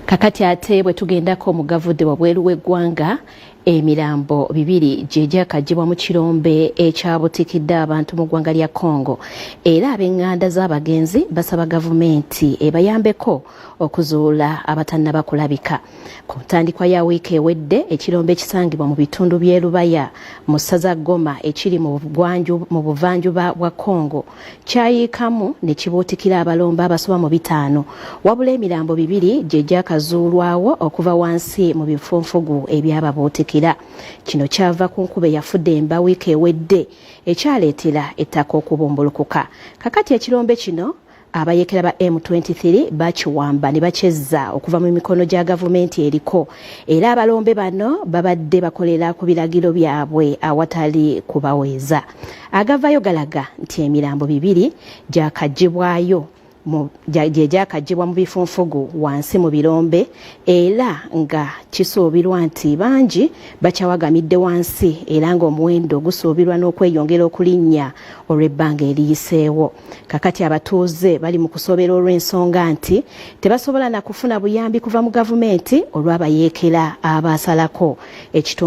Kakati ate bwe tugendako mu gavudde wabweru w'eggwanga emirambo 2 gye gyakagibwa mu kirombe ekyabutikidde abantu mu ggwanga lya Congo era ab'enganda z'abagenzi basaba gavumenti ebayambeko okuzuula abatannaba kulabika. Ku ntandikwa ya wiiki ewedde ekirombe ekisangibwa mu bitundu by'e Lubaya mu ssaza Goma ekiri mu buvanjuba bwa Congo kyayiikamu ne kibuutikira abalombe abasoba mu 5 wabula emirambo 2 gye gyakazuulwawo okuva wansi mu bifunfugu ebyababuutikira. Kino kyava ku nkube yafudde emba wiiki ewedde ekyaleetera ettaka okubumbulukuka. Kakati ekirombe kino abayekera ba M23 bakiwamba ne bakyezza okuva mu mikono gya gavumenti eriko era abalombe bano babadde bakolera ku biragiro byabwe awatali kubaweeza. Agavayo galaga nti emirambo 2 gyakagibwayo gyakagibwa mu bifunfugu wansi mu birombe era nga kisuubirwa nti bangi bakyawagamidde wansi era ng'omuwendo gusuubirwa n'okweyongera okulinnya olw'ebbanga eriyiseewo. Kakati abatuuze bali mu kusobera olw'ensonga nti tebasobola na kufuna buyambi kuva mu gavumenti olw'abayeekera abasalako ekitundu